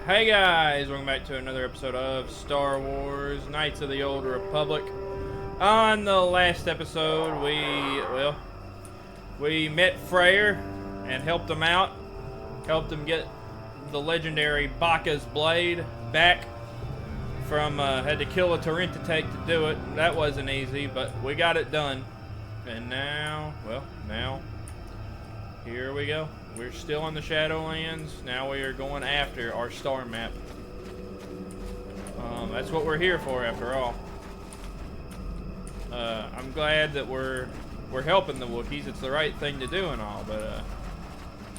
Hey guys, welcome back to another episode of Star Wars Knights of the Old Republic. On the last episode, we met Freyr and helped him out. Helped him get the legendary Bacca's blade back from, had to kill a Tarintatake to do it. That wasn't easy, but we got it done. And now, here we go. We're still in the Shadowlands. Now we are going after our star map. That's what we're here for, after all. I'm glad that we're helping the Wookiees. It's the right thing to do and all, but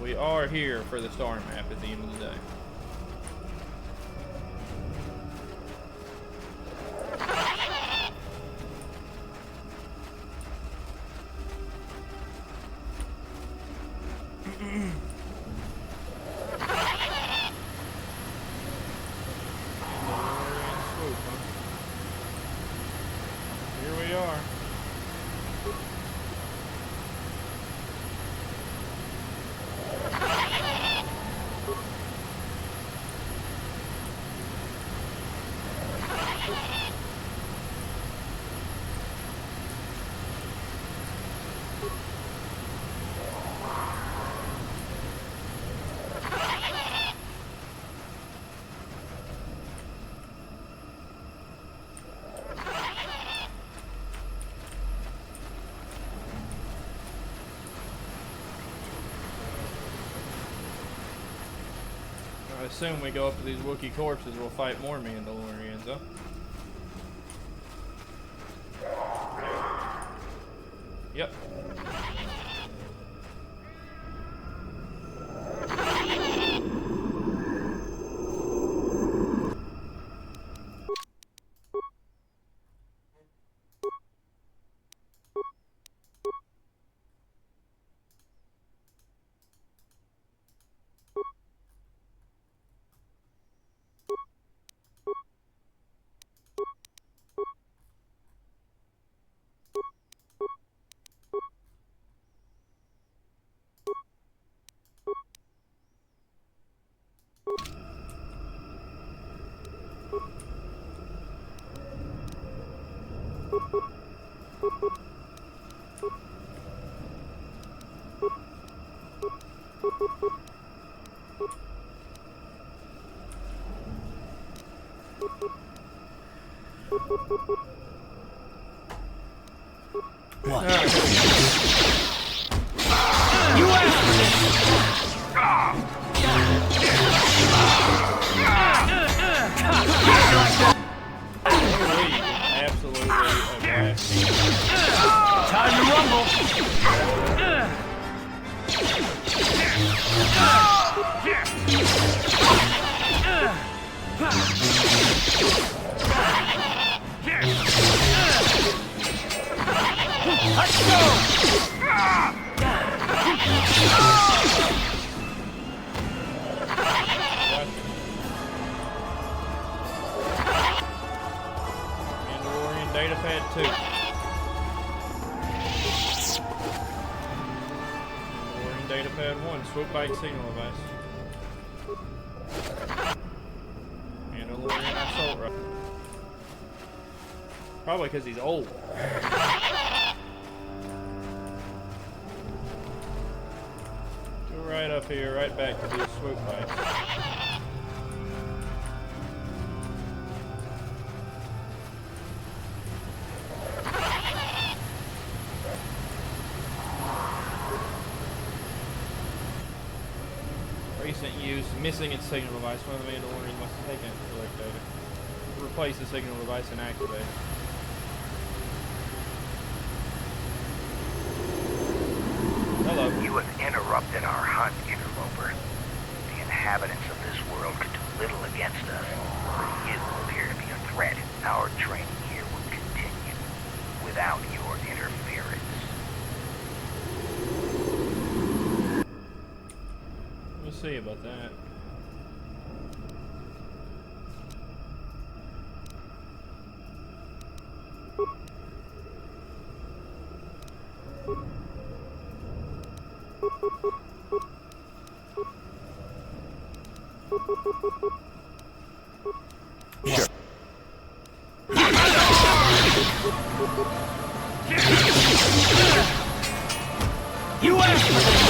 we are here for the star map at the end of the day. Here we are. I assume we go up to these Wookiee corpses, we'll fight more Mandalorians, huh? Yep. What? You Absolutely. Okay. time to rumble. Let's go! Mandalorian datapad 2. Mandalorian datapad 1. Swoop bite signal device. Mandalorian assault rifle. Probably because he's old. Go right up here, right back to these swoop bites. Recent use, missing its signal device. One of the Mandalorians must have taken it to collect data. Replace the signal device and activate it. Hello. You have interrupted our hunt, interloper. The inhabitants of this world could do little against us. You appear to be a threat. Our training here will continue without your interference. We'll see about that. Sure. You asked for this!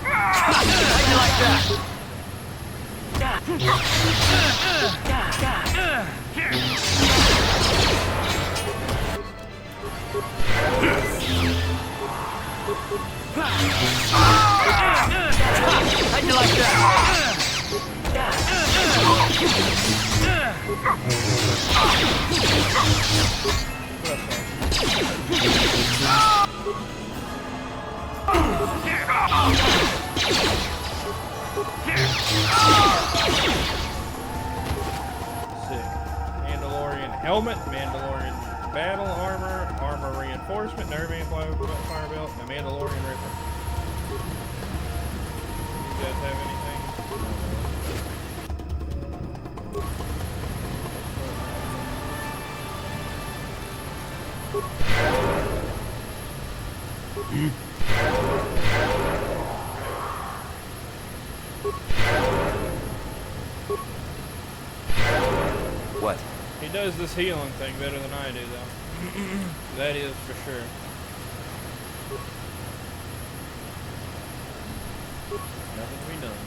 How'd you like that? How'd you like that? Sick. Mandalorian helmet, Mandalorian battle armor, armor reinforcement, nerve fire belt, and a Mandalorian rifle. You guys have anything? What? He does this healing thing better than I do, though. That is for sure. Nothing to be done.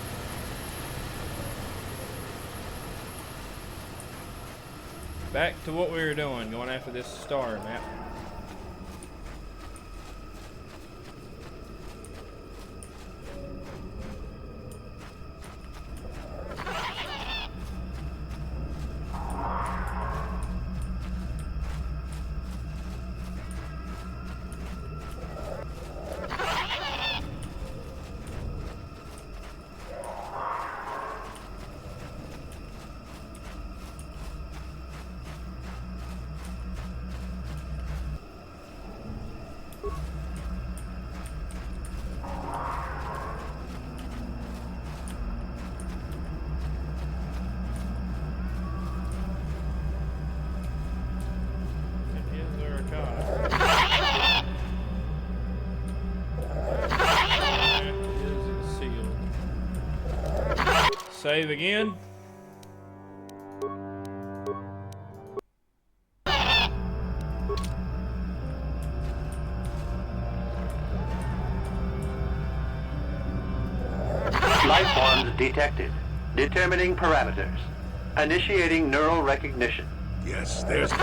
Back to what we were doing, going after this star map. Save again. Life forms detected. Determining parameters. Initiating neural recognition. Yes, there's the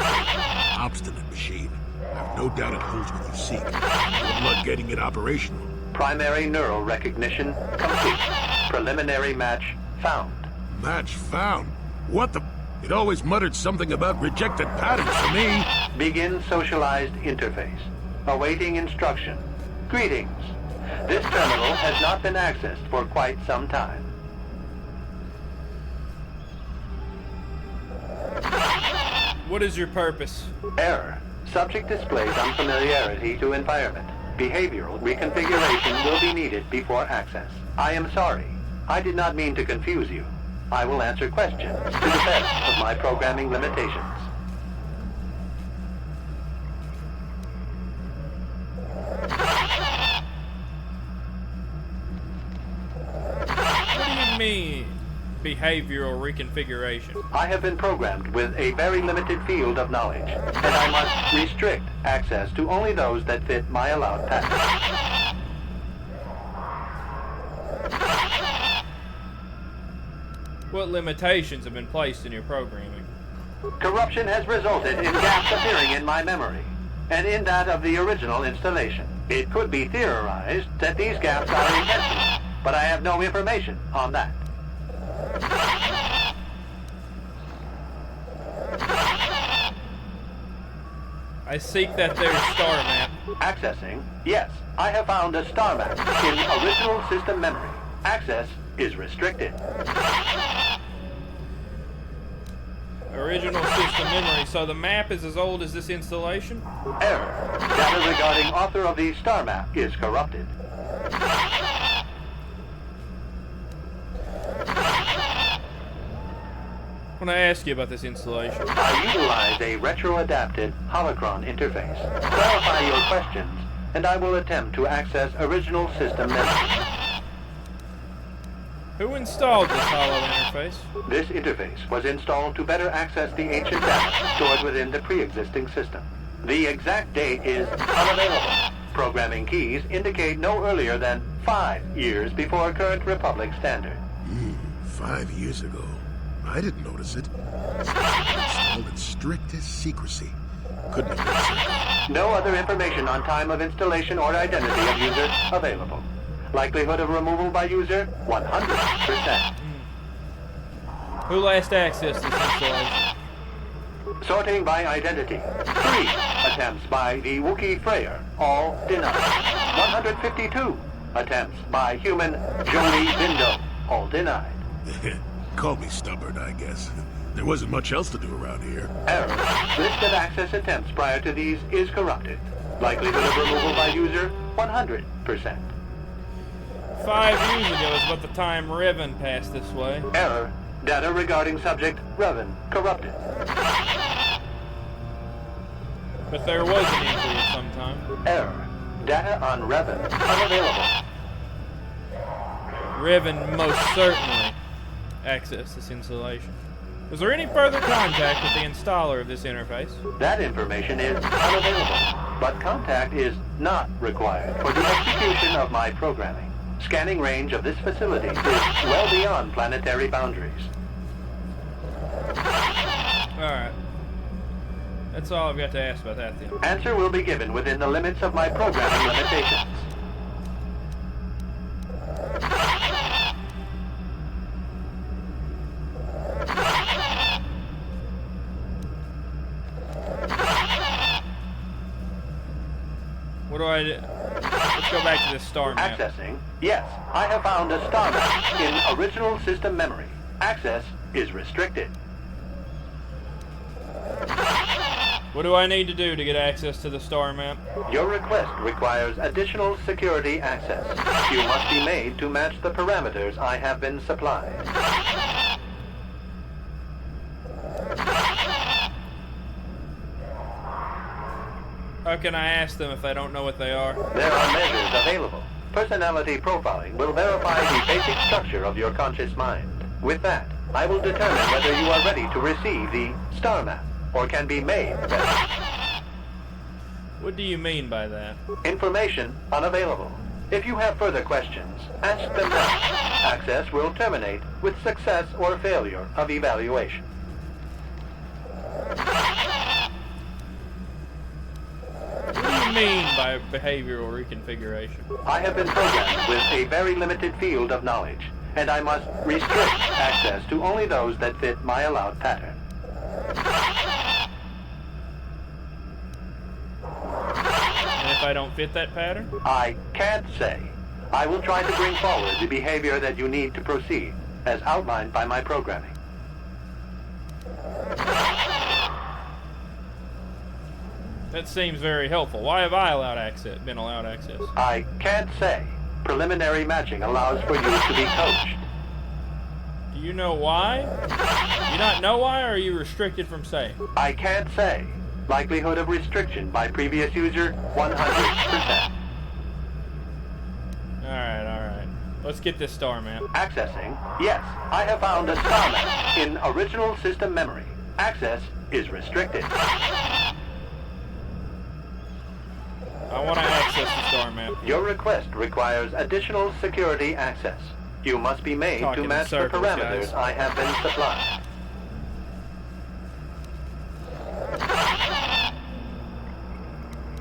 obstinate machine. I've no doubt it holds what you seek. Good luck getting it operational. Primary neural recognition complete. Preliminary match found. Match found? What the? It always muttered something about rejected patterns for me. Begin socialized interface. Awaiting instruction. Greetings. This terminal has not been accessed for quite some time. What is your purpose? Error. Subject displays unfamiliarity to environment. Behavioral reconfiguration will be needed before access. I am sorry. I did not mean to confuse you. I will answer questions to the best of my programming limitations. What do you mean, behavioral reconfiguration? I have been programmed with a very limited field of knowledge, and I must restrict access to only those that fit my allowed path. What limitations have been placed in your programming? Corruption has resulted in gaps appearing in my memory, and in that of the original installation. It could be theorized that these gaps are intentional, but I have no information on that. I seek that there star map. Accessing? Yes, I have found a star map in original system memory. Access is restricted. Original system memory, so the map is as old as this installation? Error. Data regarding author of the star map is corrupted. When I ask you about this installation. I utilize a retro-adapted holocron interface. Clarify your questions, and I will attempt to access original system memory. Who installed this hollow interface? This interface was installed to better access the ancient data stored within the pre-existing system. The exact date is unavailable. Programming keys indicate no earlier than 5 years before current Republic standard. 5 years ago. I didn't notice it. Installed in strictest secrecy. Couldn't have been certain. No other information on time of installation or identity of user available. Likelihood of removal by user, 100%. Who last accessed this installation? Sorting by identity. 3 attempts by the Wookiee Freyer, all denied. 152 attempts by human Jolee Bindo, all denied. Call me stubborn, I guess. There wasn't much else to do around here. Error. List of access attempts prior to these is corrupted. Likelihood of removal by user, 100%. 5 years ago is about the time Revan passed this way. Error. Data regarding subject Revan corrupted. But there was an entry at some time. Error. Data on Revan unavailable. Revan most certainly accessed this installation. Was there any further contact with the installer of this interface? That information is unavailable, but contact is not required for the execution of my programming. Scanning range of this facility is well beyond planetary boundaries. Alright. That's all I've got to ask about that then. Answer will be given within the limits of my programming limitations. What do I do? Let's go back to this star map. Accessing. Yes, I have found a star map in original system memory. Access is restricted. What do I need to do to get access to the star map? Your request requires additional security access. You must be made to match the parameters I have been supplied. How can I ask them if I don't know what they are? There are measures available. Personality profiling will verify the basic structure of your conscious mind. With that, I will determine whether you are ready to receive the star map, or can be made better. What do you mean by that? Information unavailable. If you have further questions, ask them now. Access will terminate with success or failure of evaluation. What do you mean by behavioral reconfiguration? I have been programmed with a very limited field of knowledge, and I must restrict access to only those that fit my allowed pattern. And if I don't fit that pattern? I can't say. I will try to bring forward the behavior that you need to proceed, as outlined by my programming. That seems very helpful. Why have I been allowed access? I can't say. Preliminary matching allows for you to be coached. Do you know why? Do you not know why, or are you restricted from saying? I can't say. Likelihood of restriction by previous user, 100%. Alright. Let's get this star map. Accessing. Yes, I have found a star map in original system memory. Access is restricted. I want to access the star map. Your request requires additional security access. You must be made Talking to in match circles, the parameters guys. I have been supplied.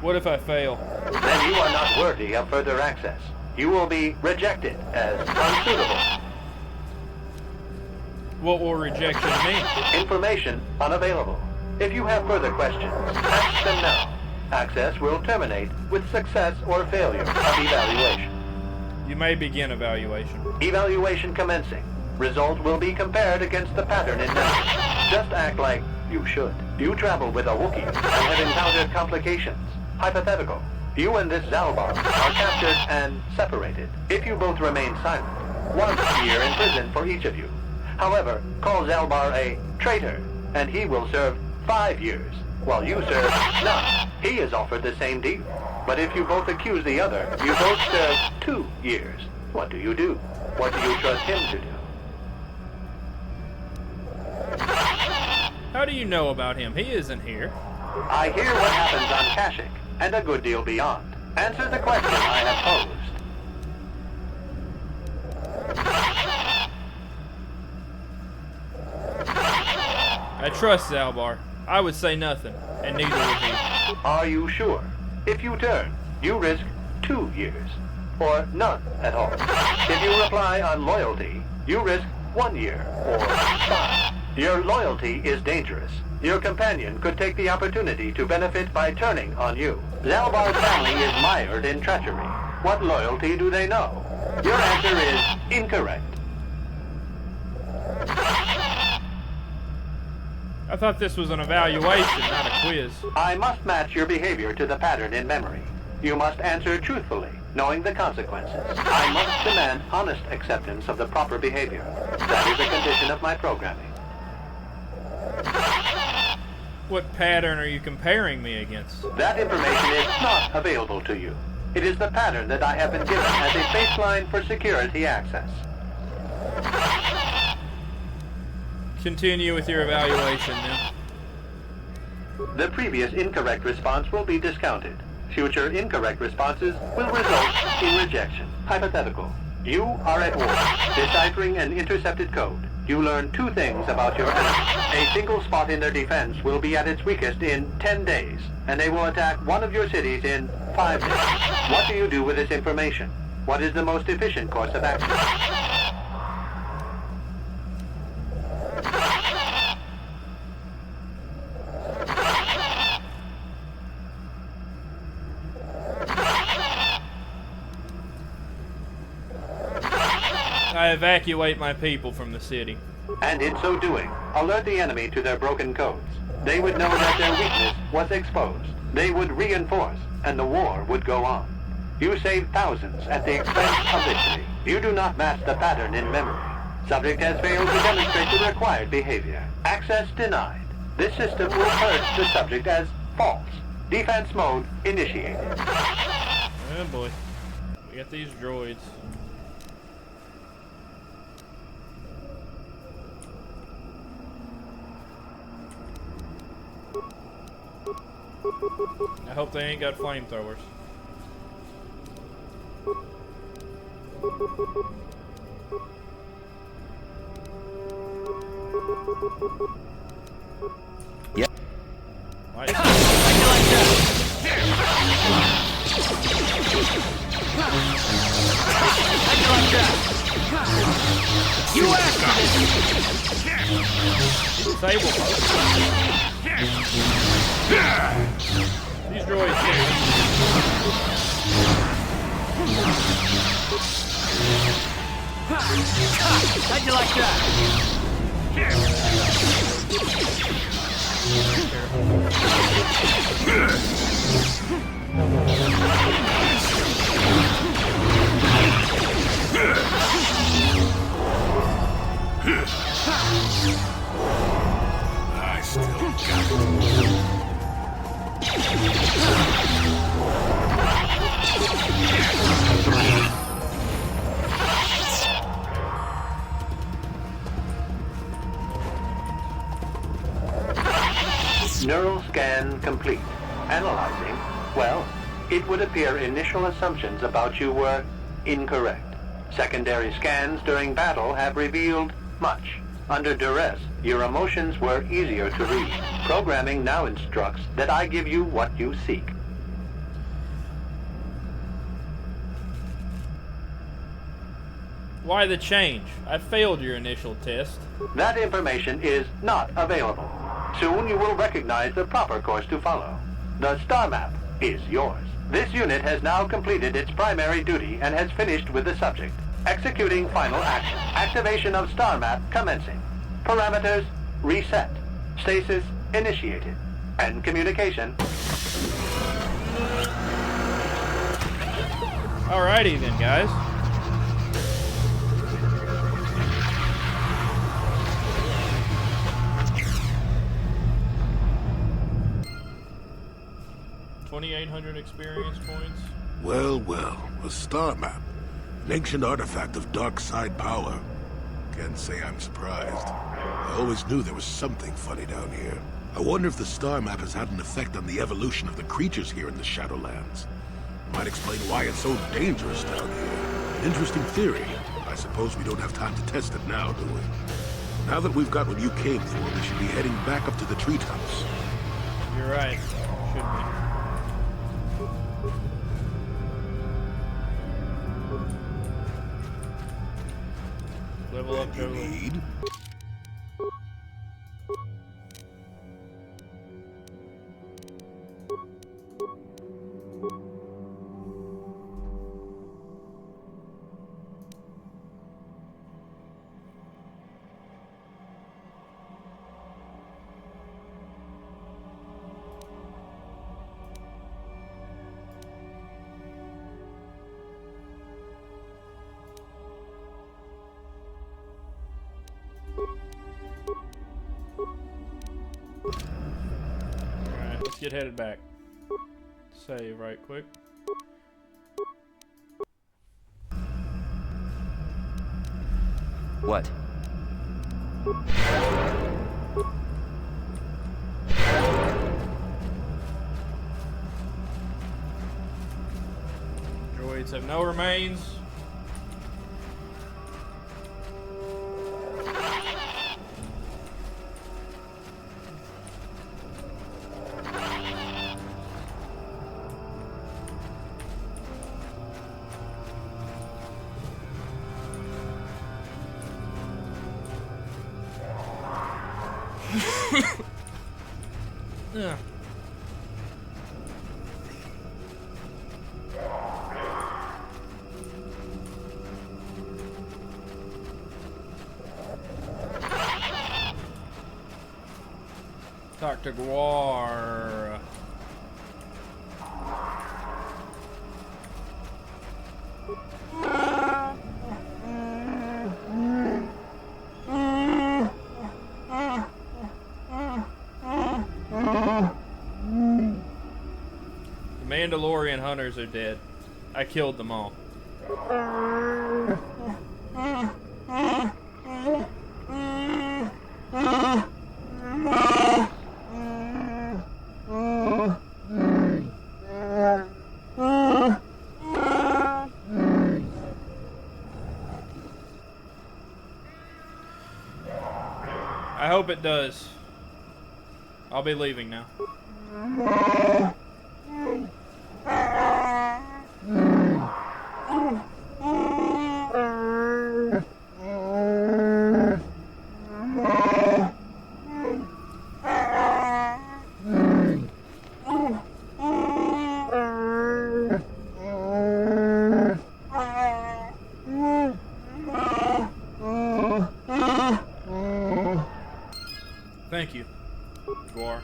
What if I fail? Then you are not worthy of further access. You will be rejected as unsuitable. What will rejection mean? Information unavailable. If you have further questions, ask them now. Access will terminate with success or failure of evaluation. You may begin evaluation. Evaluation commencing. Result will be compared against the pattern in memory. Just act like you should. You travel with a Wookiee and have encountered complications. Hypothetical. You and this Zalbar are captured and separated. If you both remain silent, 1 year in prison for each of you. However, call Zalbar a traitor, and he will serve 5 years, while you serve none. He is offered the same deal. But if you both accuse the other, you both serve 2 years. What do you do? What do you trust him to do? How do you know about him? He isn't here. I hear what happens on Kashyyyk, and a good deal beyond. Answer the question I have posed. I trust Zalbar. I would say nothing, and neither would he. Are you sure? If you turn, you risk 2 years, or none at all. If you reply on loyalty, you risk 1 year, or 5. Your loyalty is dangerous. Your companion could take the opportunity to benefit by turning on you. Zalbar's family is mired in treachery. What loyalty do they know? Your answer is incorrect. I thought this was an evaluation, not a quiz. I must match your behavior to the pattern in memory. You must answer truthfully, knowing the consequences. I must demand honest acceptance of the proper behavior. That is a condition of my programming. What pattern are you comparing me against? That information is not available to you. It is the pattern that I have been given as a baseline for security access. Continue with your evaluation, then. The previous incorrect response will be discounted. Future incorrect responses will result in rejection. Hypothetical. You are at war, deciphering an intercepted code. You learn 2 things about your enemy. A single spot in their defense will be at its weakest in 10 days, and they will attack one of your cities in 5 days. What do you do with this information? What is the most efficient course of action? I evacuate my people from the city. And in so doing, alert the enemy to their broken codes. They would know that their weakness was exposed. They would reinforce, and the war would go on. You save thousands at the expense of victory. You do not match the pattern in memory. Subject has failed to demonstrate the required behavior. Access denied. This system will purge the subject as false. Defense mode initiated. Oh boy. We got these droids. I hope they ain't got flamethrowers. Yep. Right. How you like that? How'd you like that? You asked for this! Disable mode. These droids here. How'd you like that? I still got Neural scan complete. Analyzing. Well, it would appear initial assumptions about you were incorrect. Secondary scans during battle have revealed much. Under duress, your emotions were easier to read. Programming now instructs that I give you what you seek. Why the change? I failed your initial test. That information is not available. Soon you will recognize the proper course to follow. The star map is yours. This unit has now completed its primary duty and has finished with the subject. Executing final action. Activation of star map commencing. Parameters reset. Stasis initiated. End communication. Alrighty then, guys. $2,800 experience points. Well, well, a star map. An ancient artifact of dark side power. Can't say I'm surprised. I always knew there was something funny down here. I wonder if the star map has had an effect on the evolution of the creatures here in the Shadowlands. Might explain why it's so dangerous down here. Interesting theory. I suppose we don't have time to test it now, do we? Now that we've got what you came for, we should be heading back up to the treetops. You're right. Should be. Level up, Jolee. Alright, let's get headed back. Save right quick. What? Droids have no remains. Ugh. Dr. Grrrwahrr. The Mandalorian hunters are dead. I killed them all. I hope it does. I'll be leaving now. Thank you, Grrrwahrr.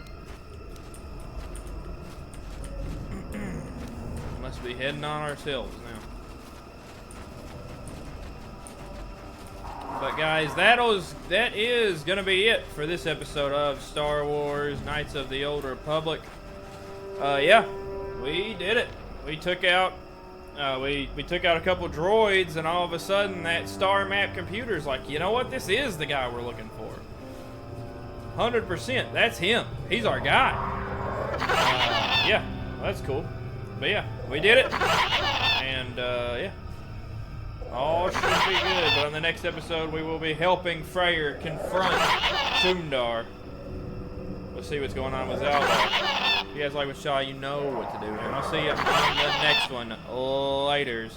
Must be heading on ourselves now. But guys, that is gonna be it for this episode of Star Wars Knights of the Old Republic. Yeah, we did it. We took out we took out a couple droids, and all of a sudden that star map computer's like, you know what? This is the guy we're looking for. 100%. That's him. He's our guy. Yeah, that's cool. But yeah, we did it. And yeah, all should be good. But on the next episode, we will be helping Freyr confront Sundar. We'll see what's going on with Zaldar. If you guys like what Shaw, you know what to do. And I'll see you on the next one. Laters.